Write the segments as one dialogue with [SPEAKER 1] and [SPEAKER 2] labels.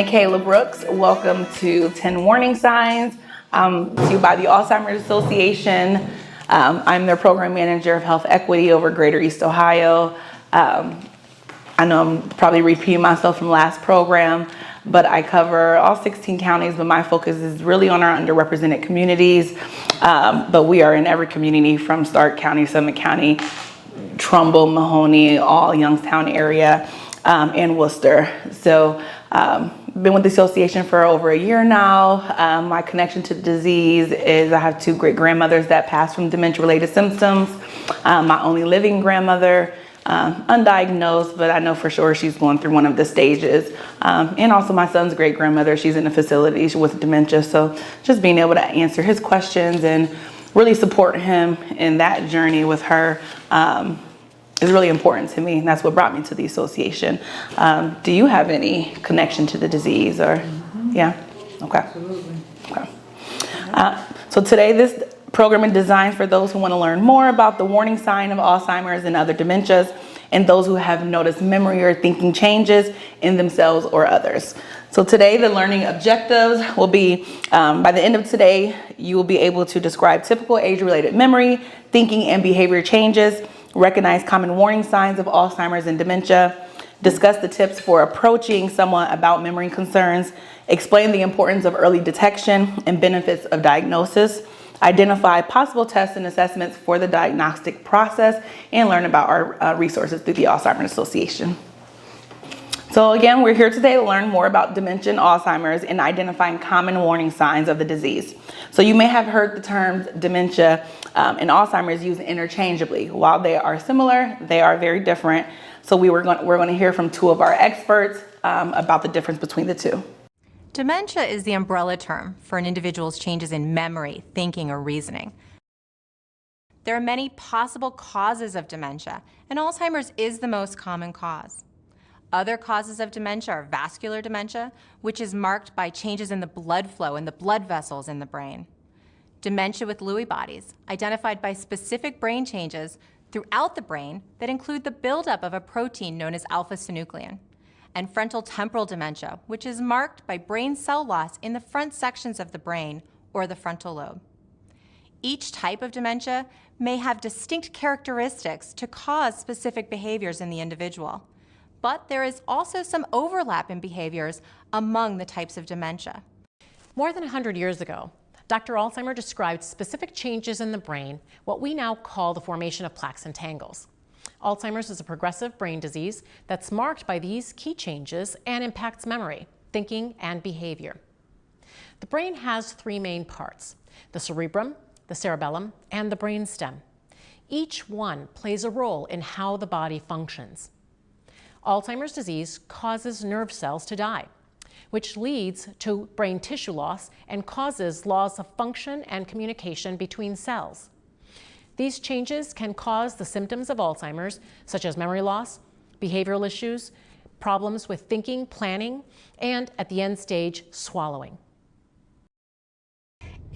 [SPEAKER 1] Michaela Brooks. Welcome to 10 Warning Signs, to you by the Alzheimer's Association. I'm their program manager of health equity over Greater East Ohio. I know I'm probably repeating myself from last program, but I cover all 16 counties, but my focus is really on our underrepresented communities. But we are in every community from Stark County, Summit County, Trumbull, Mahoney, all Youngstown area, and Worcester. So been with the association for over a year now. My connection to the disease is I have 2 great grandmothers that passed from dementia-related symptoms. My only living grandmother, undiagnosed, but I know for sure she's going through one of the stages. And also my son's great grandmother, she's in a facility with dementia. So just being able to answer his questions and really support him in that journey with her is really important to me. And that's what brought me to the association. Do you have any connection to the disease or? Yeah? Okay.
[SPEAKER 2] Absolutely.
[SPEAKER 1] Okay. So today this program is designed for those who want to learn more about the warning sign of Alzheimer's and other dementias, and those who have noticed memory or thinking changes in themselves or others. So today the learning objectives will be, by the end of today, you will be able to describe typical age-related memory, thinking, and behavior changes, recognize common warning signs of Alzheimer's and dementia, discuss the tips for approaching someone about memory concerns, explain the importance of early detection and benefits of diagnosis, identify possible tests and assessments for the diagnostic process, and learn about our resources through the Alzheimer's Association. So again, we're here today to learn more about dementia and Alzheimer's and identifying common warning signs of the disease. So you may have heard the terms dementia and Alzheimer's used interchangeably. While they are similar, they are very different. So we're going to hear from 2 of our experts about the difference between the 2.
[SPEAKER 3] Dementia is the umbrella term for an individual's changes in memory, thinking, or reasoning. There are many possible causes of dementia, and Alzheimer's is the most common cause. Other causes of dementia are vascular dementia, which is marked by changes in the blood flow and the blood vessels in the brain. Dementia with Lewy bodies, identified by specific brain changes throughout the brain that include the buildup of a protein known as alpha-synuclein. And frontal temporal dementia, which is marked by brain cell loss in the front sections of the brain or the frontal lobe. Each type of dementia may have distinct characteristics to cause specific behaviors in the individual, but there is also some overlap in behaviors among the types of dementia.
[SPEAKER 4] More than 100 years ago, Dr. Alzheimer described specific changes in the brain, what we now call the formation of plaques and tangles. Alzheimer's is a progressive brain disease that's marked by these key changes and impacts memory, thinking, and behavior. The brain has 3 main parts: the cerebrum, the cerebellum, and the brainstem. Each one plays a role in how the body functions. Alzheimer's disease causes nerve cells to die, which leads to brain tissue loss and causes loss of function and communication between cells. These changes can cause the symptoms of Alzheimer's, such as memory loss, behavioral issues, problems with thinking, planning, and at the end stage, swallowing.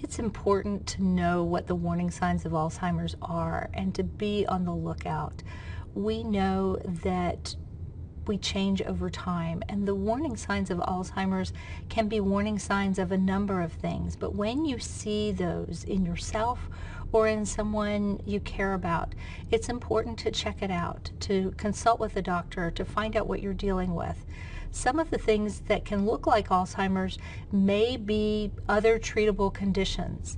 [SPEAKER 2] It's important to know what the warning signs of Alzheimer's are and to be on the lookout. We know that we change over time, and the warning signs of Alzheimer's can be warning signs of a number of things, but when you see those in yourself or in someone you care about, it's important to check it out, to consult with a doctor, to find out what you're dealing with. Some of the things that can look like Alzheimer's may be other treatable conditions.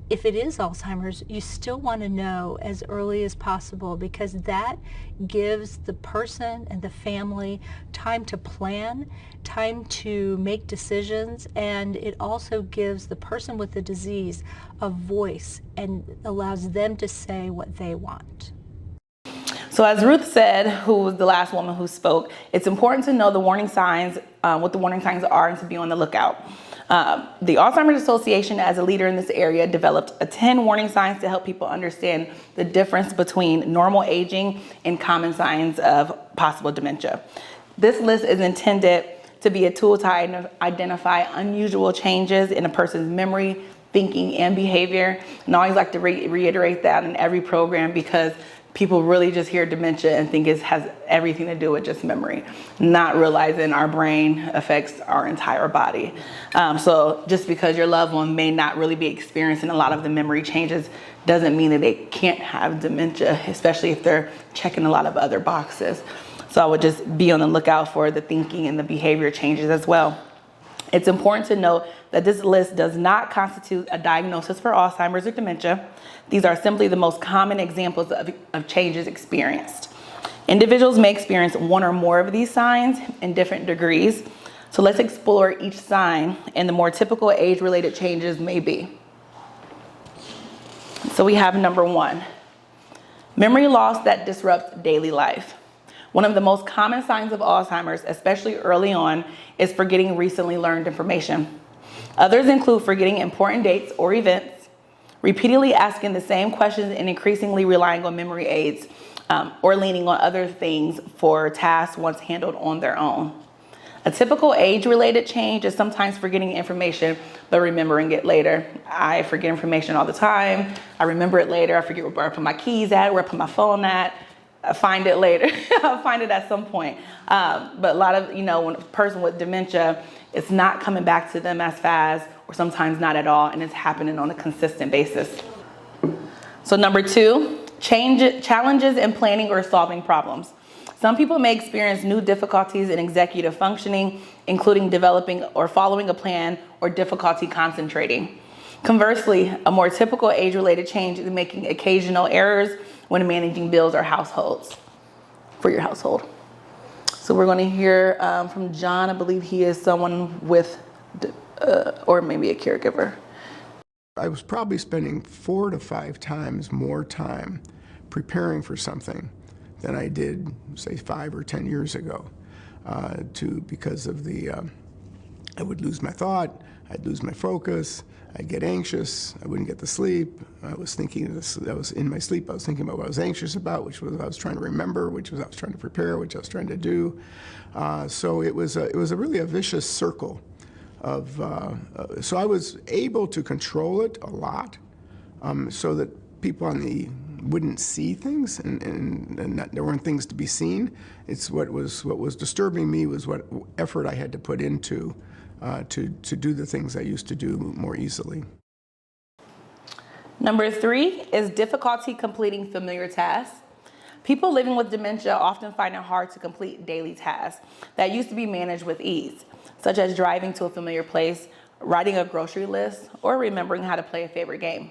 [SPEAKER 2] If it is Alzheimer's, you still want to know as early as possible, because that gives the person and the family time to plan, time to make decisions, and it also gives the person with the disease a voice and allows them to say what they want.
[SPEAKER 1] So as Ruth said, who was the last woman who spoke, it's important to know the warning signs, what the warning signs are, and to be on the lookout. The Alzheimer's Association, as a leader in this area, developed 10 warning signs to help people understand the difference between normal aging and common signs of possible dementia. This list is intended to be a tool to identify unusual changes in a person's memory, thinking, and behavior. And I always like to reiterate that in every program, because people really just hear dementia and think it has everything to do with just memory, not realizing our brain affects our entire body. So just because your loved one may not really be experiencing a lot of the memory changes doesn't mean that they can't have dementia, especially if they're checking a lot of other boxes. So I would just be on the lookout for the thinking and the behavior changes as well. It's important to note that this list does not constitute a diagnosis for Alzheimer's or dementia. These are simply the most common examples of changes experienced. Individuals may experience one or more of these signs in different degrees. So let's explore each sign and the more typical age-related changes may be. So we have number 1, memory loss that disrupts daily life. One of the most common signs of Alzheimer's, especially early on, is forgetting recently learned information. Others include forgetting important dates or events, repeatedly asking the same questions and increasingly relying on memory aids, or leaning on other things for tasks once handled on their own. A typical age-related change is sometimes forgetting information, but remembering it later. I forget information all the time. I remember it later. I forget where I put my keys at, where I put my phone at. I find it later. I'll find it at some point. But a lot of, when a person with dementia, it's not coming back to them as fast, or sometimes not at all, and it's happening on a consistent basis. So number 2, challenges in planning or solving problems. Some people may experience new difficulties in executive functioning, including developing or following a plan or difficulty concentrating. Conversely, a more typical age-related change is making occasional errors when managing bills or households for your household. So we're going to hear from John. I believe he is someone with, or maybe a caregiver.
[SPEAKER 5] I was probably spending 4 to 5 times more time preparing for something than I did, say, 5 or 10 years ago, because of I would lose my thought, I'd lose my focus, I'd get anxious, I wouldn't get to sleep. I was thinking this, I was in my sleep, I was thinking about what I was anxious about, which was what I was trying to remember, which was what I was trying to prepare, which I was trying to do. So it was really a vicious circle of, so I was able to control it a lot, so that people wouldn't see things, and that there weren't things to be seen. It's what was disturbing me was what effort I had to put into to do the things I used to do more easily.
[SPEAKER 1] Number 3 is difficulty completing familiar tasks. People living with dementia often find it hard to complete daily tasks that used to be managed with ease, such as driving to a familiar place, writing a grocery list, or remembering how to play a favorite game.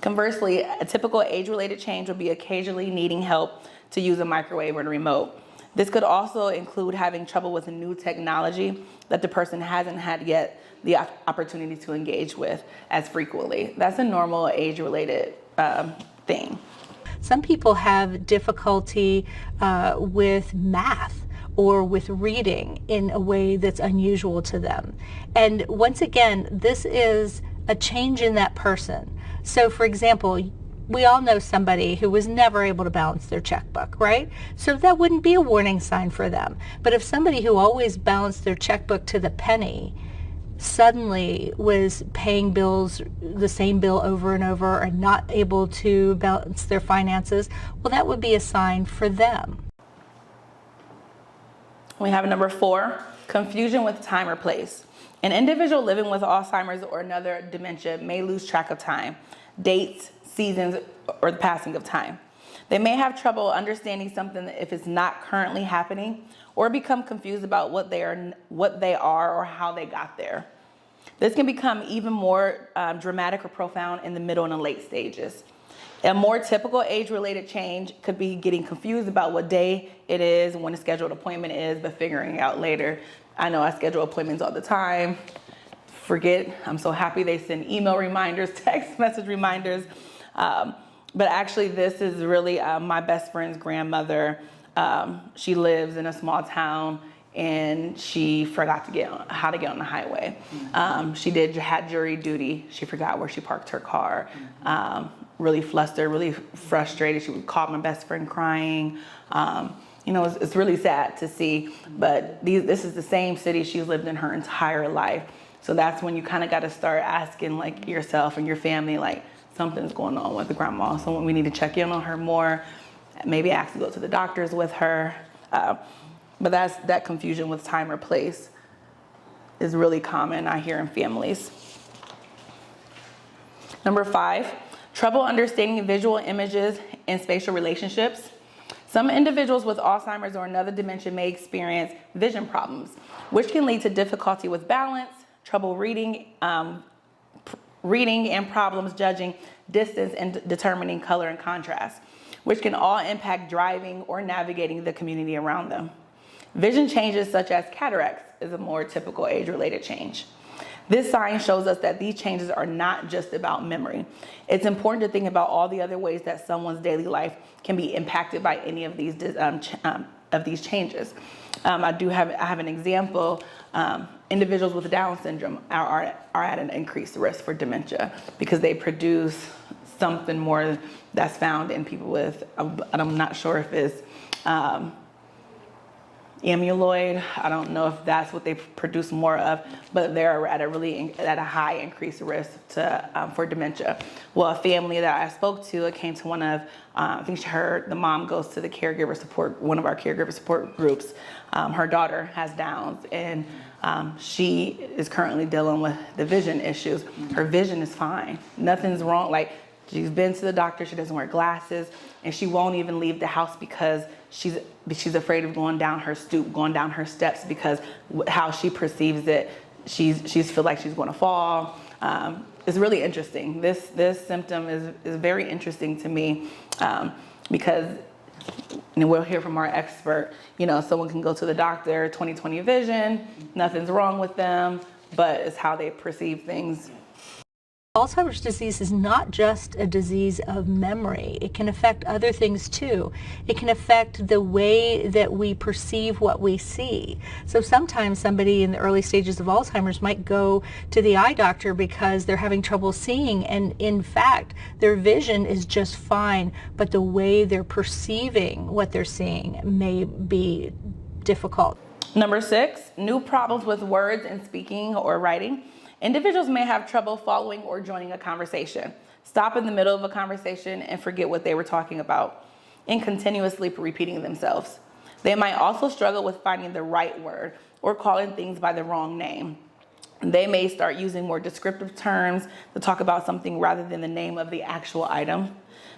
[SPEAKER 1] Conversely, a typical age-related change would be occasionally needing help to use a microwave or a remote. This could also include having trouble with new technology that the person hasn't had yet the opportunity to engage with as frequently. That's a normal age-related thing.
[SPEAKER 2] Some people have difficulty with math or with reading in a way that's unusual to them. And once again, this is a change in that person. So for example, we all know somebody who was never able to balance their checkbook, right? So that wouldn't be a warning sign for them. But if somebody who always balanced their checkbook to the penny suddenly was paying bills, the same bill over and over, and not able to balance their finances, well, that would be a sign for them.
[SPEAKER 1] We have number 4, confusion with time or place. An individual living with Alzheimer's or another dementia may lose track of time, dates, seasons, or the passing of time. They may have trouble understanding something if it's not currently happening, or become confused about what they are or how they got there. This can become even more dramatic or profound in the middle and the late stages. A more typical age-related change could be getting confused about what day it is, when a scheduled appointment is, but figuring it out later. I know I schedule appointments all the time. Forget, I'm so happy they send email reminders, text message reminders. But actually this is really my best friend's grandmother. She lives in a small town and she forgot how to get on the highway. She had jury duty. She forgot where she parked her car. Really flustered, really frustrated. She would call my best friend crying. It's really sad to see, but this is the same city she's lived in her entire life. So that's when you kind of got to start asking like yourself and your family, like, something's going on with the grandma. So we need to check in on her more. maybe asked to go to the doctors with her. But that confusion with time or place is really common, I hear, in families. Number 5, trouble understanding visual images and spatial relationships. Some individuals with Alzheimer's or another dementia may experience vision problems, which can lead to difficulty with balance, trouble reading and problems judging distance and determining color and contrast, which can all impact driving or navigating the community around them. Vision changes such as cataracts is a more typical age-related change. This sign shows us that these changes are not just about memory. It's important to think about all the other ways that someone's daily life can be impacted by any of these changes. I have an example. Individuals with Down syndrome are at an increased risk for dementia because they produce something more that's found in people with, and I'm not sure if it's amyloid. I don't know if that's what they produce more of, but they're at a high increased risk for dementia. Well, a family that I spoke to, it came to one of, I think the mom goes to one of our caregiver support groups. Her daughter has Downs, and she is currently dealing with the vision issues. Her vision is fine. Nothing's wrong. Like, she's been to the doctor, she doesn't wear glasses, and she won't even leave the house because she's afraid of going down her steps because how she perceives it, she's feel like she's going to fall. It's really interesting. This symptom is very interesting to me because, and we'll hear from our expert, someone can go to the doctor, 20/20 vision, nothing's wrong with them, but it's how they perceive things.
[SPEAKER 2] Alzheimer's disease is not just a disease of memory. It can affect other things too. It can affect the way that we perceive what we see. So sometimes somebody in the early stages of Alzheimer's might go to the eye doctor because they're having trouble seeing, and in fact their vision is just fine, but the way they're perceiving what they're seeing may be difficult.
[SPEAKER 1] Number 6, new problems with words and speaking or writing. Individuals may have trouble following or joining a conversation, stop in the middle of a conversation and forget what they were talking about, and continuously repeating themselves. They might also struggle with finding the right word or calling things by the wrong name. They may start using more descriptive terms to talk about something rather than the name of the actual item.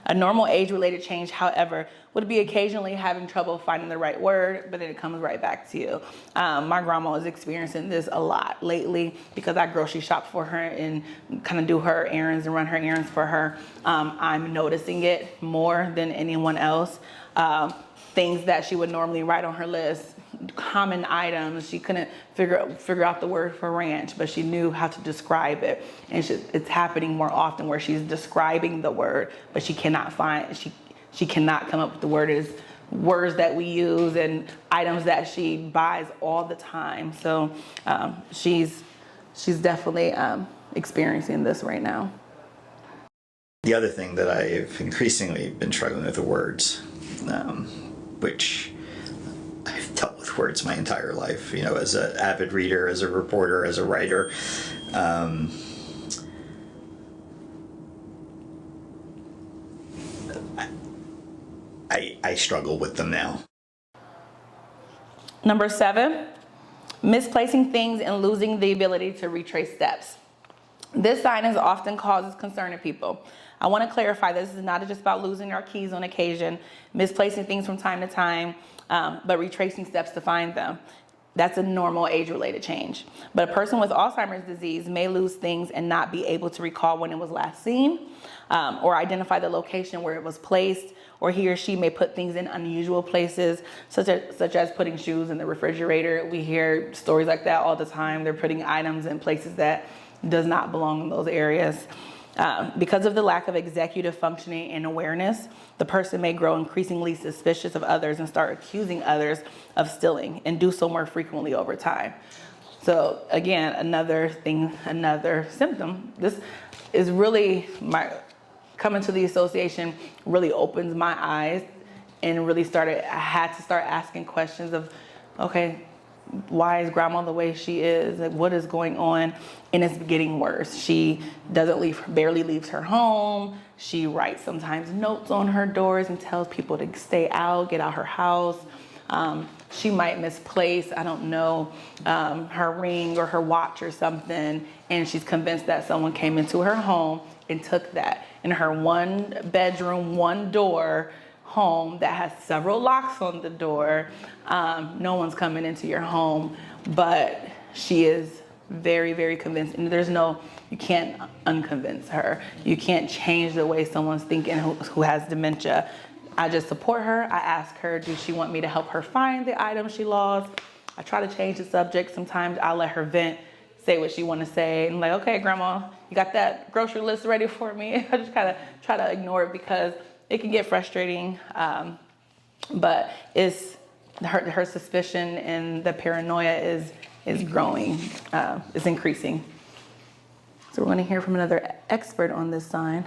[SPEAKER 1] A normal age-related change, however, would be occasionally having trouble finding the right word, but then it comes right back to you. My grandma is experiencing this a lot lately because I grocery shop for her and kind of do her errands and run her errands for her. I'm noticing it more than anyone else. Things that she would normally write on her list, common items, she couldn't figure out the word for ranch, but she knew how to describe it. And it's happening more often where she's describing the word, but she cannot come up with the words that we use and items that she buys all the time. So she's definitely experiencing this right now.
[SPEAKER 6] The other thing that I've increasingly been struggling with are words, which I've dealt with words my entire life, as an avid reader, as a reporter, as a writer. I struggle with them now.
[SPEAKER 1] Number 7, misplacing things and losing the ability to retrace steps. This sign often causes concern to people. I want to clarify this is not just about losing our keys on occasion, misplacing things from time to time, but retracing steps to find them. That's a normal age-related change. But a person with Alzheimer's disease may lose things and not be able to recall when it was last seen, or identify the location where it was placed, or he or she may put things in unusual places, such as putting shoes in the refrigerator. We hear stories like that all the time. They're putting items in places that does not belong in those areas. Because of the lack of executive functioning and awareness, the person may grow increasingly suspicious of others and start accusing others of stealing, and do so more frequently over time. So again, another symptom. This is really coming to the association really opens my eyes and really I had to start asking questions of, okay, why is grandma the way she is? Like, what is going on? And it's getting worse. She barely leaves her home. She writes sometimes notes on her doors and tells people to stay out, get out her house. She might misplace, I don't know, her ring or her watch or something, and she's convinced that someone came into her home and took that. In her one bedroom, one door home that has several locks on the door, no one's coming into your home, but she is very, very convinced. And you can't unconvince her. You can't change the way someone's thinking who has dementia. I just support her. I ask her, does she want me to help her find the item she lost? I try to change the subject. Sometimes I'll let her vent, say what she want to say. And I'm like, okay, grandma, you got that grocery list ready for me? I just kind of try to ignore it because it can get frustrating. But it's her suspicion and the paranoia is growing, is increasing. So we're going to hear from another expert on this sign.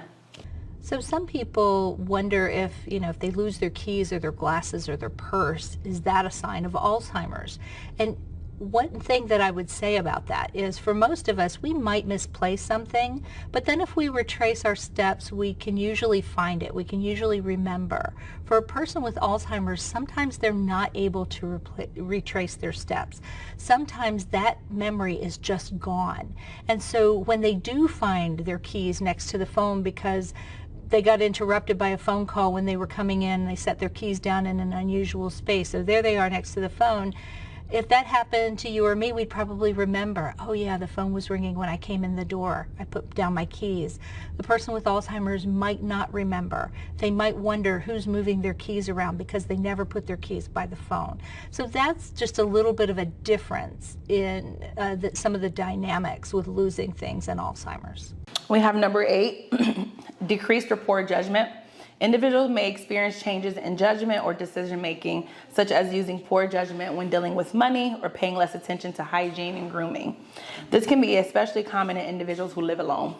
[SPEAKER 2] So some people wonder if they lose their keys or their glasses or their purse, is that a sign of Alzheimer's? And one thing that I would say about that is, for most of us, we might misplace something, but then if we retrace our steps, we can usually find it. We can usually remember. For a person with Alzheimer's, sometimes they're not able to retrace their steps. Sometimes that memory is just gone. And so when they do find their keys next to the phone because they got interrupted by a phone call when they were coming in and they set their keys down in an unusual space, so there they are next to the phone. If that happened to you or me, we'd probably remember, oh yeah, the phone was ringing when I came in the door. I put down my keys. The person with Alzheimer's might not remember. They might wonder who's moving their keys around because they never put their keys by the phone. So that's just a little bit of a difference in some of the dynamics with losing things in Alzheimer's.
[SPEAKER 1] We have number 8, decreased or poor judgment. Individuals may experience changes in judgment or decision making, such as using poor judgment when dealing with money or paying less attention to hygiene and grooming. This can be especially common in individuals who live alone.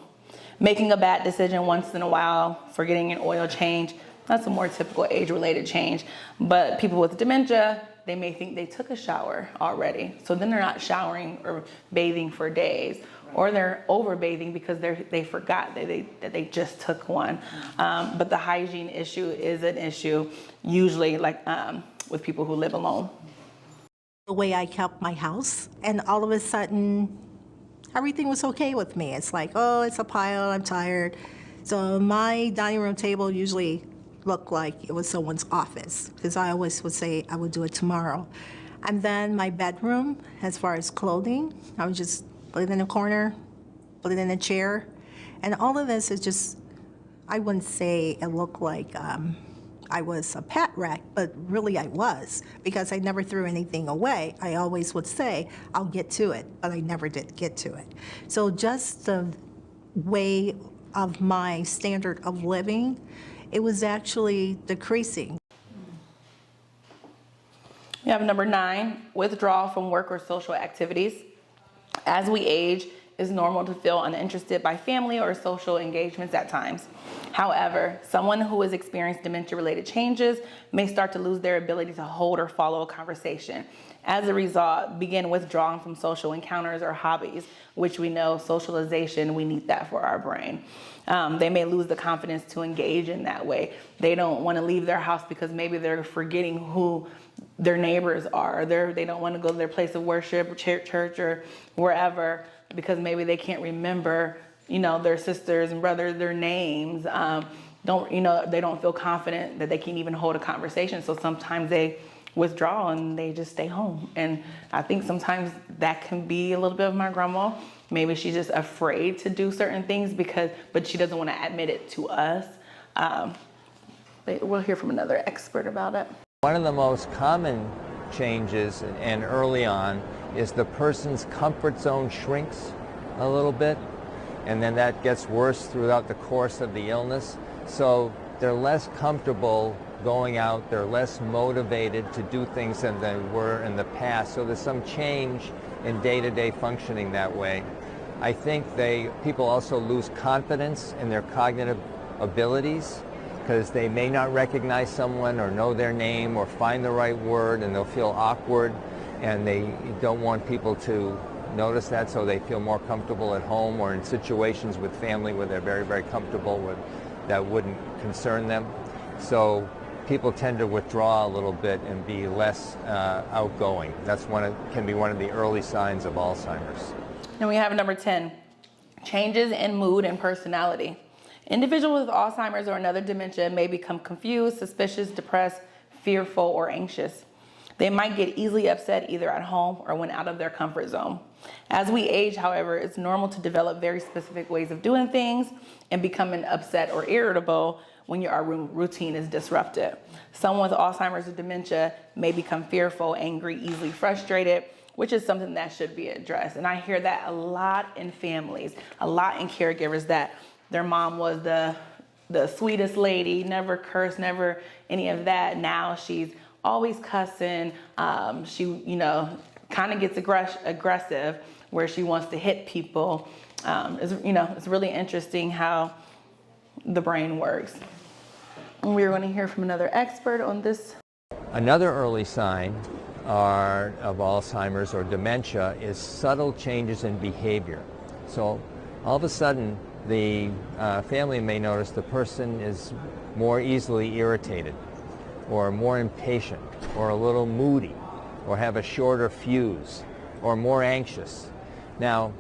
[SPEAKER 1] Making a bad decision once in a while, forgetting an oil change, that's a more typical age-related change. But people with dementia, they may think they took a shower already, so then they're not showering or bathing for days. Or they're over bathing because they forgot that they just took one. But the hygiene issue is an issue, usually with people who live alone.
[SPEAKER 7] The way I kept my house, and all of a sudden, everything was okay with me. It's like, oh, it's a pile, I'm tired. So my dining room table usually looked like it was someone's office, because I always would say I would do it tomorrow. And then my bedroom, as far as clothing, I would just put it in a corner, put it in a chair. And all of this is just, I wouldn't say it looked like I was a pet wreck, but really I was, because I never threw anything away. I always would say, I'll get to it, but I never did get to it. So just the way of my standard of living, it was actually decreasing.
[SPEAKER 1] We have number 9, withdrawal from work or social activities. As we age, it's normal to feel uninterested by family or social engagements at times. However, someone who has experienced dementia-related changes may start to lose their ability to hold or follow a conversation. As a result, begin withdrawing from social encounters or hobbies, which we know socialization, we need that for our brain. They may lose the confidence to engage in that way. They don't want to leave their house because maybe they're forgetting who their neighbors are. They don't want to go to their place of worship, church, or wherever, because maybe they can't remember, their sisters and brothers, their names. They don't feel confident that they can even hold a conversation. So sometimes they withdraw and they just stay home. And I think sometimes that can be a little bit of my grandma. Maybe she's just afraid to do certain things but she doesn't want to admit it to us. We'll hear from another expert about it.
[SPEAKER 8] One of the most common changes, and early on, is the person's comfort zone shrinks a little bit, and then that gets worse throughout the course of the illness. So they're less comfortable going out, they're less motivated to do things than they were in the past. So there's some change in day-to-day functioning that way. I think people also lose confidence in their cognitive abilities, because they may not recognize someone or know their name or find the right word, and they'll feel awkward. and they don't want people to notice that, so they feel more comfortable at home or in situations with family where they're very, very comfortable with that wouldn't concern them. So people tend to withdraw a little bit and be less outgoing. That's can be one of the early signs of Alzheimer's.
[SPEAKER 1] And we have number 10, changes in mood and personality. Individuals with Alzheimer's or another dementia may become confused, suspicious, depressed, fearful, or anxious. They might get easily upset either at home or when out of their comfort zone. As we age, however, it's normal to develop very specific ways of doing things and becoming upset or irritable when your routine is disrupted. Someone with Alzheimer's or dementia may become fearful, angry, easily frustrated, which is something that should be addressed. And I hear that a lot in families, a lot in caregivers, that their mom was the sweetest lady, never cursed, never any of that. Now she's always cussing. She, kind of gets aggressive where she wants to hit people. It's really interesting how the brain works. And we're going to hear from another expert on this.
[SPEAKER 8] Another early sign of Alzheimer's or dementia is subtle changes in behavior. So all of a sudden, the family may notice the person is more easily irritated, or more impatient, or a little moody, or have a shorter fuse, or more anxious. Now,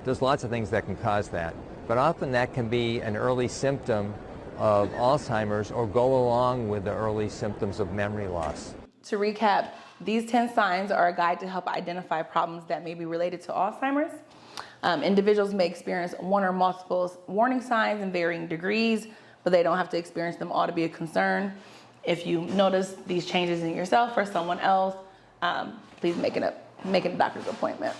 [SPEAKER 8] there's lots of things that can cause that, but often that can be an early symptom of Alzheimer's or go along with the early symptoms of memory loss.
[SPEAKER 1] To recap, these 10 signs are a guide to help identify problems that may be related to Alzheimer's. Individuals may experience one or multiple warning signs in varying degrees, but they don't have to experience them all to be a concern. If you notice these changes in yourself or someone else, please make a doctor's appointment.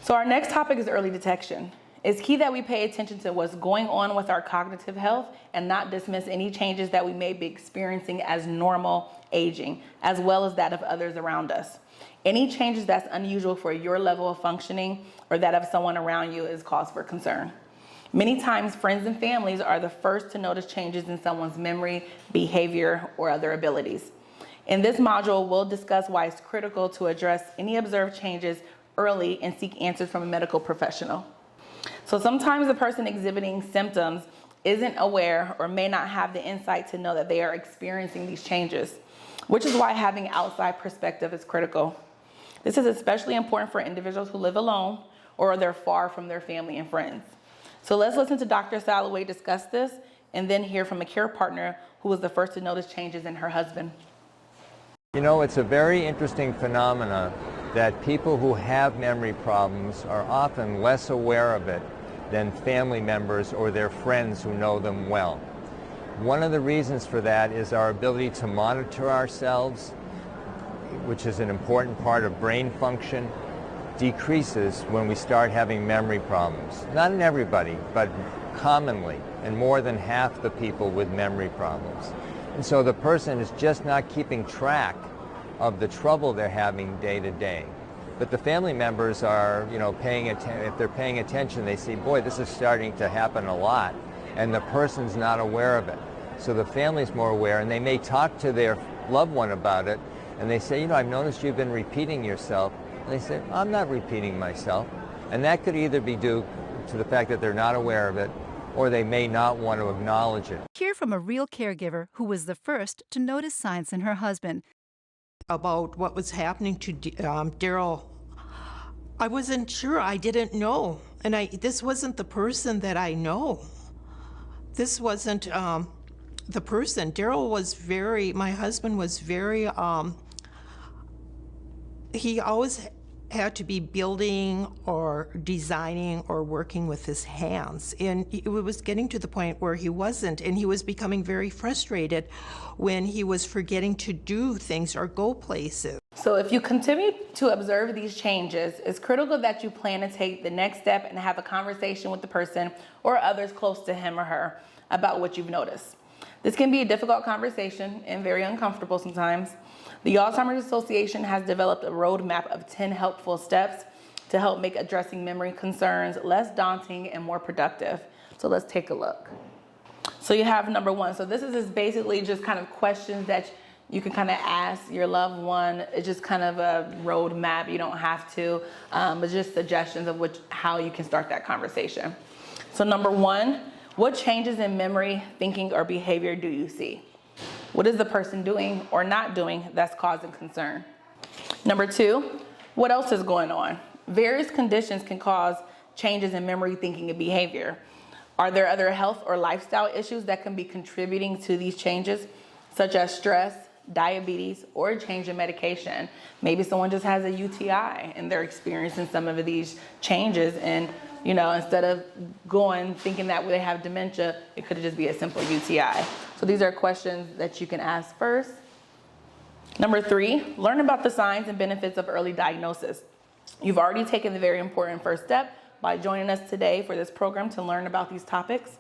[SPEAKER 1] So our next topic is early detection. It's key that we pay attention to what's going on with our cognitive health and not dismiss any changes that we may be experiencing as normal aging, as well as that of others around us. Any changes that's unusual for your level of functioning or that of someone around you is cause for concern. Many times, friends and families are the first to notice changes in someone's memory, behavior, or other abilities. In this module, we'll discuss why it's critical to address any observed changes early and seek answers from a medical professional. So sometimes the person exhibiting symptoms isn't aware or may not have the insight to know that they are experiencing these changes, which is why having outside perspective is critical. This is especially important for individuals who live alone or they're far from their family and friends. So let's listen to Dr. Salloway discuss this and then hear from a care partner who was the first to notice changes in her husband.
[SPEAKER 8] It's a very interesting phenomenon that people who have memory problems are often less aware of it than family members or their friends who know them well. One of the reasons for that is our ability to monitor ourselves, which is an important part of brain function, decreases when we start having memory problems. Not in everybody, but commonly, and more than half the people with memory problems. And so the person is just not keeping track of the trouble they're having day to day. But the family members are, paying attention. If they're paying attention, they see, boy, this is starting to happen a lot, and the person's not aware of it. So the family's more aware, and they may talk to their loved one about it, and they say, I've noticed you've been repeating yourself. And they say, I'm not repeating myself. And that could either be due to the fact that they're not aware of it, or they may not want to acknowledge it.
[SPEAKER 9] Hear from a real caregiver who was the first to notice signs in her husband.
[SPEAKER 10] About what was happening to Daryl, I wasn't sure. I didn't know. And this wasn't the person that I know. This wasn't the person. Daryl was my husband was very, he always had to be building or designing or working with his hands. And it was getting to the point where he wasn't, and he was becoming very frustrated when he was forgetting to do things or go places.
[SPEAKER 1] So if you continue to observe these changes, it's critical that you plan to take the next step and have a conversation with the person or others close to him or her about what you've noticed. This can be a difficult conversation and very uncomfortable sometimes. The Alzheimer's Association has developed a roadmap of 10 helpful steps to help make addressing memory concerns less daunting and more productive. So let's take a look. So you have number 1. So this is basically just kind of questions that you can kind of ask your loved one. It's just kind of a roadmap. You don't have to, but just suggestions of how you can start that conversation. So number 1, what changes in memory, thinking, or behavior do you see? What is the person doing or not doing that's causing concern? Number 2, what else is going on? Various conditions can cause changes in memory, thinking, and behavior. Are there other health or lifestyle issues that can be contributing to these changes, such as stress, diabetes, or a change in medication? Maybe someone just has a UTI and they're experiencing some of these changes, and instead of thinking that they have dementia, it could just be a simple UTI. So these are questions that you can ask first. Number 3, learn about the signs and benefits of early diagnosis. You've already taken the very important first step by joining us today for this program to learn about these topics.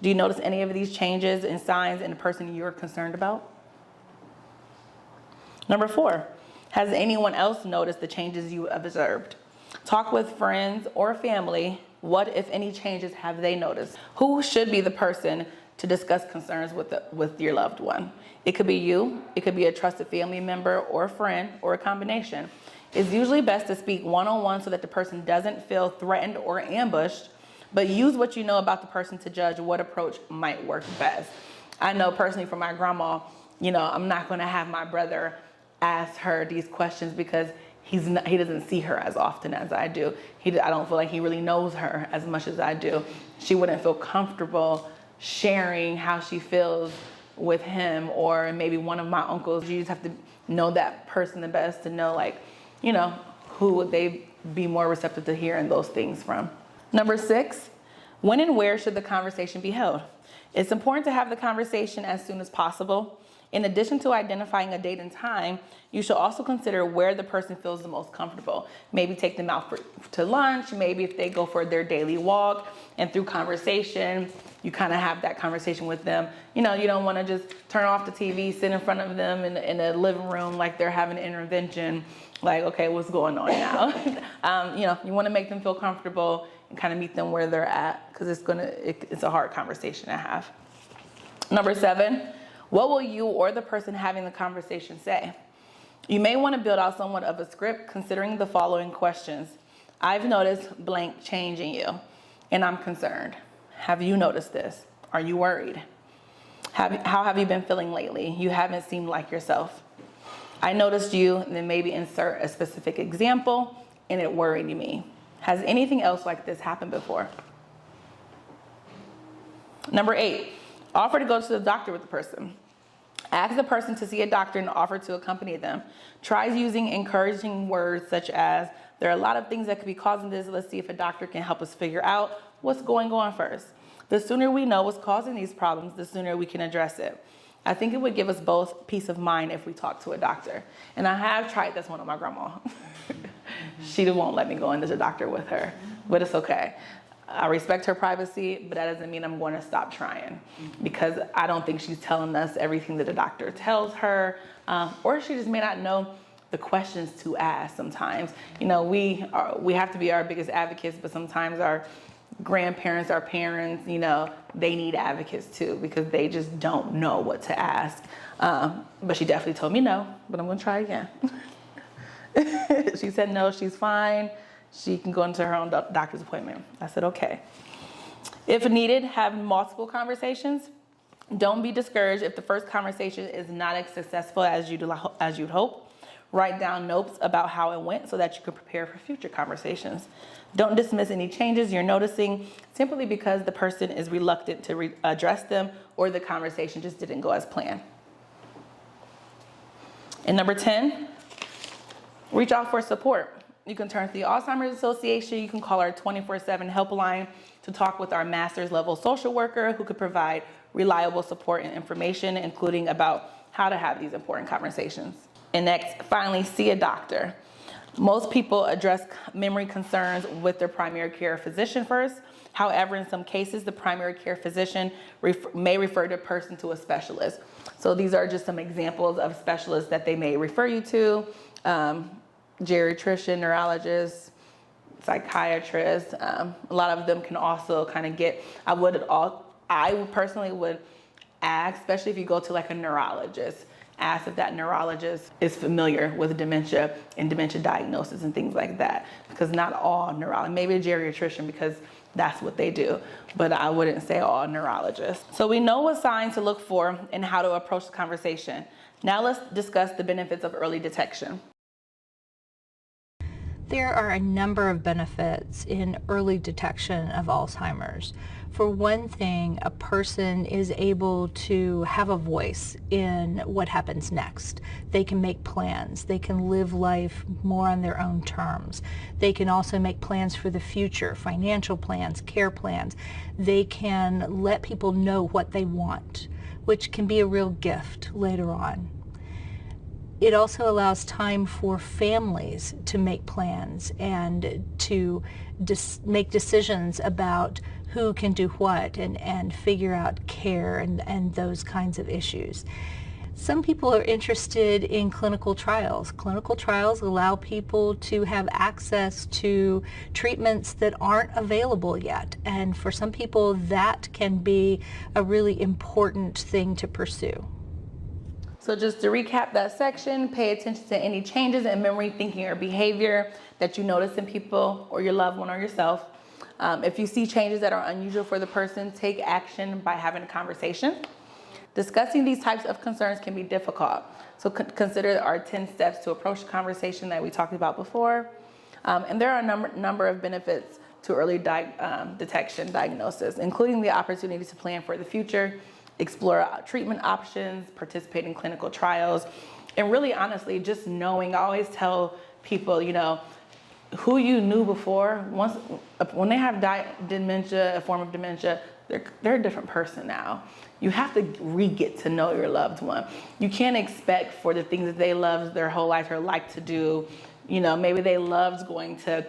[SPEAKER 1] Do you notice any of these changes and signs in the person you're concerned about? Number 4, has anyone else noticed the changes you observed? Talk with friends or family. What, if any, changes have they noticed? Who should be the person to discuss concerns with your loved one? It could be you, it could be a trusted family member or a friend, or a combination. It's usually best to speak one-on-one so that the person doesn't feel threatened or ambushed, but use what you know about the person to judge what approach might work best. I know personally for my grandma, I'm not going to have my brother ask her these questions because he doesn't see her as often as I do. I don't feel like he really knows her as much as I do. She wouldn't feel comfortable sharing how she feels with him, or maybe one of my uncles. You just have to know that person the best to know, who would they be more receptive to hearing those things from. Number 6, when and where should the conversation be held? It's important to have the conversation as soon as possible. In addition to identifying a date and time, you should also consider where the person feels the most comfortable. Maybe take them out to lunch, maybe if they go for their daily walk, and through conversation, you kind of have that conversation with them. You don't want to just turn off the TV, sit in front of them in a living room like they're having an intervention, like, okay, what's going on now? You want to make them feel comfortable and kind of meet them where they're at, because it's a hard conversation to have. Number 7, what will you or the person having the conversation say? You may want to build out somewhat of a script considering the following questions. I've noticed blank change in you, and I'm concerned. Have you noticed this? Are you worried? How have you been feeling lately? You haven't seemed like yourself. I noticed you, and then maybe insert a specific example, and it worried me. Has anything else like this happened before? Number 8, offer to go to the doctor with the person. Ask the person to see a doctor and offer to accompany them. Try using encouraging words such as, there are a lot of things that could be causing this. Let's see if a doctor can help us figure out what's going on first. The sooner we know what's causing these problems, the sooner we can address it. I think it would give us both peace of mind if we talk to a doctor. And I have tried this one on my grandma. She won't let me go into the doctor with her, but it's okay. I respect her privacy, but that doesn't mean I'm going to stop trying, because I don't think she's telling us everything that the doctor tells her, or she just may not know the questions to ask sometimes. We have to be our biggest advocates, but sometimes our grandparents, our parents, they need advocates too, because they just don't know what to ask. But she definitely told me no, but I'm going to try again. She said no, she's fine. She can go into her own doctor's appointment. I said, okay. If needed, have multiple conversations. Don't be discouraged if the first conversation is not as successful as you'd hope. Write down notes about how it went so that you can prepare for future conversations. Don't dismiss any changes you're noticing simply because the person is reluctant to address them, or the conversation just didn't go as planned. And number 10, reach out for support. You can turn to the Alzheimer's Association. You can call our 24/7 helpline to talk with our master's level social worker, who could provide reliable support and information, including about how to have these important conversations. And next, finally, see a doctor. Most people address memory concerns with their primary care physician first. However, in some cases, the primary care physician may refer the person to a specialist. So these are just some examples of specialists that they may refer you to. Geriatrician, neurologist, psychiatrist. A lot of them can also kind of get, I personally would ask, especially if you go to like a neurologist, ask if that neurologist is familiar with dementia and dementia diagnosis and things like that, because not all neurologists, maybe a geriatrician because that's what they do, but I wouldn't say all neurologists. So we know what signs to look for and how to approach the conversation. Now let's discuss the benefits of early detection.
[SPEAKER 2] There are a number of benefits in early detection of Alzheimer's. For one thing, a person is able to have a voice in what happens next. They can make plans. They can live life more on their own terms. They can also make plans for the future, financial plans, care plans. They can let people know what they want, which can be a real gift later on. It also allows time for families to make plans and to make decisions about who can do what and figure out care and those kinds of issues. Some people are interested in clinical trials. Clinical trials allow people to have access to treatments that aren't available yet. And for some people, that can be a really important thing to pursue.
[SPEAKER 1] So just to recap that section, pay attention to any changes in memory, thinking, or behavior that you notice in people or your loved one or yourself. If you see changes that are unusual for the person, take action by having a conversation. Discussing these types of concerns can be difficult. So consider our 10 steps to approach the conversation that we talked about before. And there are a number of benefits to early detection diagnosis, including the opportunity to plan for the future, explore treatment options, participate in clinical trials, and really honestly, just knowing, I always tell people, who you knew before, when they have dementia, a form of dementia, they're a different person now. You have to get to know your loved one. You can't expect for the things that they loved their whole life or like to do. Maybe they loved going to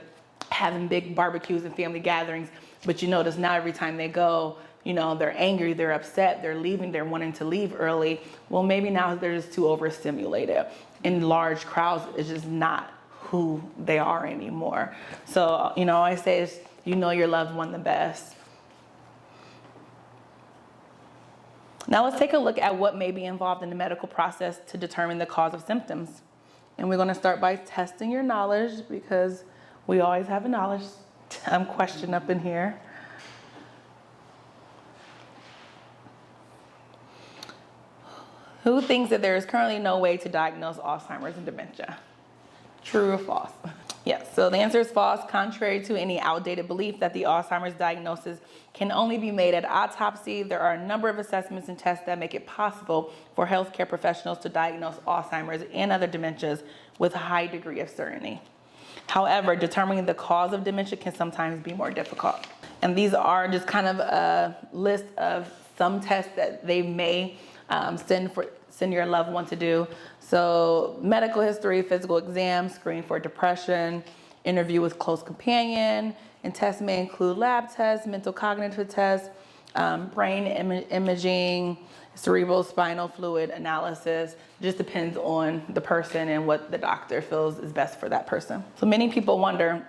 [SPEAKER 1] having big barbecues and family gatherings, but you notice now every time they go, they're angry, they're upset, they're leaving, they're wanting to leave early. Well, maybe now they're just too overstimulated. In large crowds, it's just not who they are anymore. So, I say is, your loved one the best. Now let's take a look at what may be involved in the medical process to determine the cause of symptoms. And we're gonna start by testing your knowledge, because we always have a knowledge question up in here. Who thinks that there is currently no way to diagnose Alzheimer's and dementia? True or false? Yes, so the answer is false, contrary to any outdated belief that the Alzheimer's diagnosis can only be made at autopsy. There are a number of assessments and tests that make it possible for healthcare professionals to diagnose Alzheimer's and other dementias with a high degree of certainty. However, determining the cause of dementia can sometimes be more difficult. And these are just kind of a list of some tests that they may send your loved one to do. So medical history, physical exam, screen for depression, interview with close companion, and tests may include lab tests, mental cognitive tests, brain imaging, cerebral spinal fluid analysis. It just depends on the person and what the doctor feels is best for that person. So many people wonder,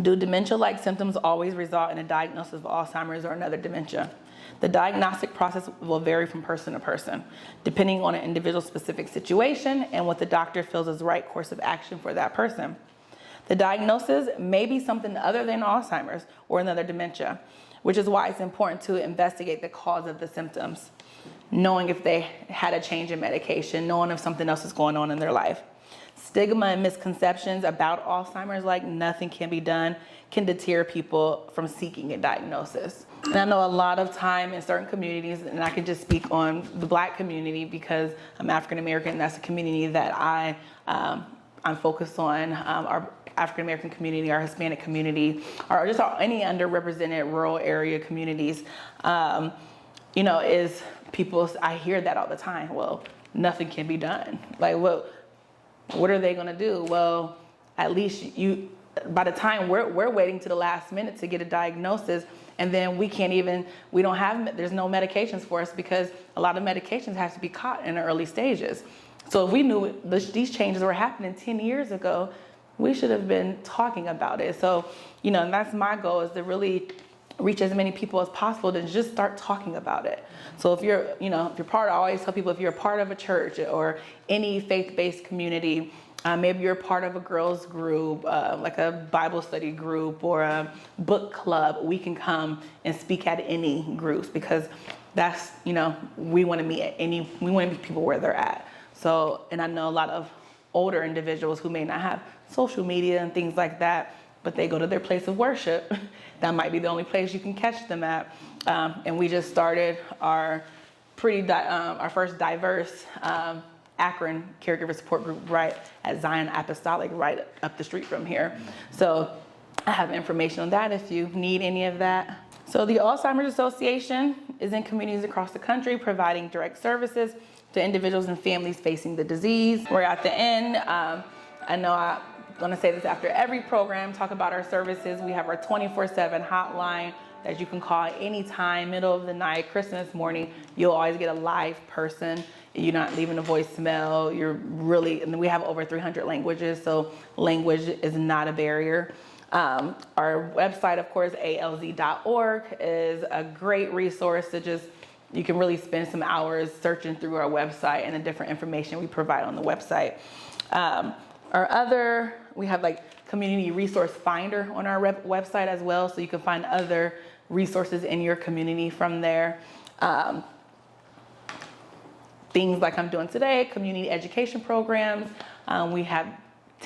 [SPEAKER 1] do dementia-like symptoms always result in a diagnosis of Alzheimer's or another dementia? The diagnostic process will vary from person to person, depending on an individual's specific situation and what the doctor feels is the right course of action for that person. The diagnosis may be something other than Alzheimer's or another dementia, which is why it's important to investigate the cause of the symptoms, knowing if they had a change in medication, knowing if something else is going on in their life. Stigma and misconceptions about Alzheimer's, like nothing can be done, can deter people from seeking a diagnosis. And I know a lot of time in certain communities, and I can just speak on the Black community because I'm African American, and that's a community that I'm focused on. Our African American community, our Hispanic community, or just any underrepresented rural area communities, is people, I hear that all the time. Well, nothing can be done. Like, what are they gonna do? Well, at least by the time we're waiting to the last minute to get a diagnosis, and then there's no medications for us because a lot of medications have to be caught in the early stages. So if we knew these changes were happening 10 years ago, we should have been talking about it. So, and that's my goal, is to really reach as many people as possible, then just start talking about it. So if you're, if you're part, I always tell people, if you're a part of a church or any faith-based community, maybe you're part of a girls group, like a Bible study group or a book club, we can come and speak at any groups, because that's, we want to meet we want to meet people where they're at. So, and I know a lot of older individuals who may not have social media and things like that, but they go to their place of worship. That might be the only place you can catch them at. And we just started our first diverse Akron caregiver support group right at Zion Apostolic, right up the street from here. So I have information on that if you need any of that. So the Alzheimer's Association is in communities across the country providing direct services to individuals and families facing the disease. We're at the end. I know I'm going to say this after every program, talk about our services. We have our 24/7 hotline that you can call at any time, middle of the night, Christmas morning. You'll always get a live person. You're not leaving a voicemail. And we have over 300 languages, so language is not a barrier. Our website, of course, alz.org, is a great resource to you can really spend some hours searching through our website and the different information we provide on the website. We have like community resource finder on our website as well, so you can find other resources in your community from there. Things like I'm doing today, community education programs. We have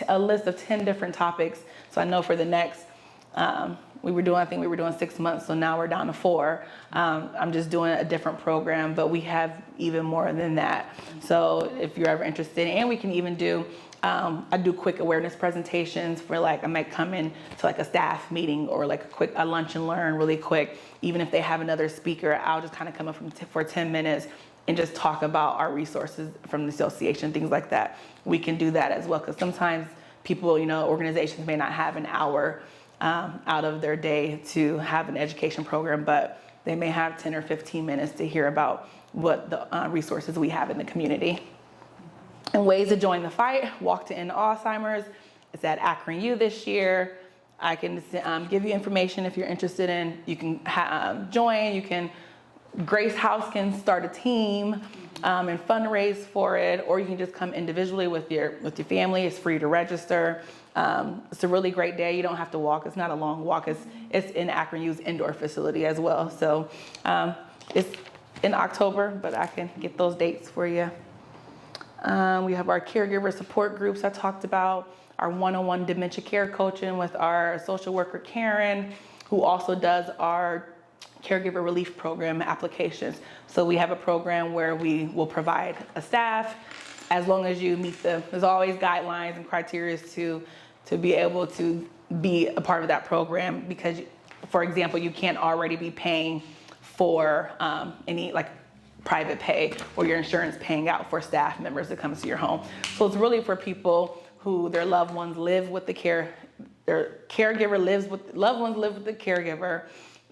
[SPEAKER 1] a list of 10 different topics. So I know for the next, we were doing 6 months, so now we're down to 4. I'm just doing a different program, but we have even more than that. So if you're ever interested, and we can even do, I do quick awareness presentations for I might come in to a staff meeting or a lunch and learn really quick. Even if they have another speaker, I'll just kind of come up for 10 minutes and just talk about our resources from the association, things like that. We can do that as well, because sometimes people, organizations may not have an hour out of their day to have an education program, but they may have 10 or 15 minutes to hear about what the resources we have in the community. And ways to join the fight: Walk to End Alzheimer's. It's at Akron U this year. I can give you information if you're interested in. You can join. Grace House can start a team and fundraise for it, or you can just come individually with your family. It's free to register. It's a really great day. You don't have to walk. It's not a long walk. It's in Akron U's indoor facility as well. So it's in October, but I can get those dates for you. We have our caregiver support groups I talked about, our one-on-one dementia care coaching with our social worker Karen, who also does our caregiver relief program applications. So we have a program where we will provide a staff, as long as you meet there's always guidelines and criteria to be able to be a part of that program, because, for example, you can't already be paying for any private pay or your insurance paying out for staff members that come to your home. So it's really for people who their loved ones live with their caregiver loved ones live with the caregiver.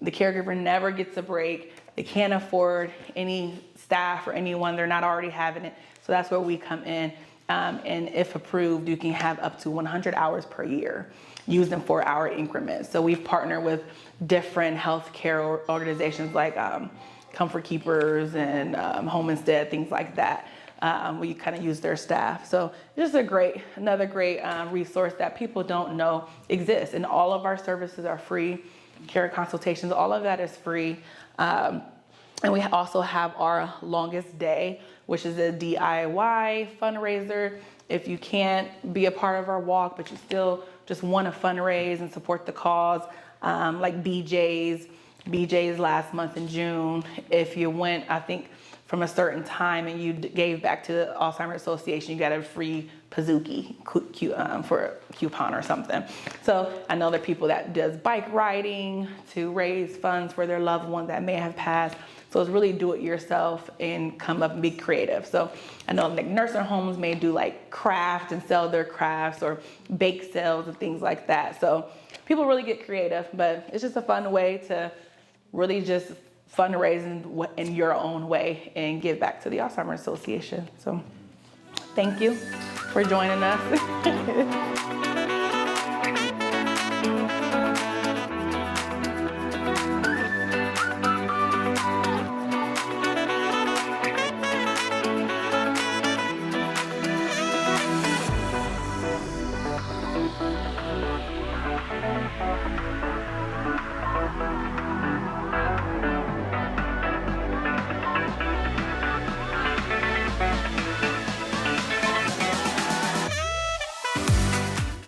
[SPEAKER 1] The caregiver never gets a break. They can't afford any staff or anyone. They're not already having it. So that's where we come in. And if approved, you can have up to 100 hours per year used in 4-hour increments. So we've partnered with different healthcare organizations like Comfort Keepers and Home Instead, things like that. We kind of use their staff. So just another great resource that people don't know exists. And all of our services are free. Care consultations, all of that is free. And we also have our longest day, which is a DIY fundraiser. If you can't be a part of our walk, but you still just want to fundraise and support the cause, like BJ's last month in June. If you went, I think, from a certain time and you gave back to the Alzheimer's Association, you got a free Pizookie for a coupon or something. So I know there are people that does bike riding to raise funds for their loved one that may have passed. So it's really do it yourself and come up and be creative. So I know nursing homes may do craft and sell their crafts or bake sales and things like that. So people really get creative, but it's just a fun way to really just fundraising in your own way and give back to the Alzheimer's Association. So thank you for joining us.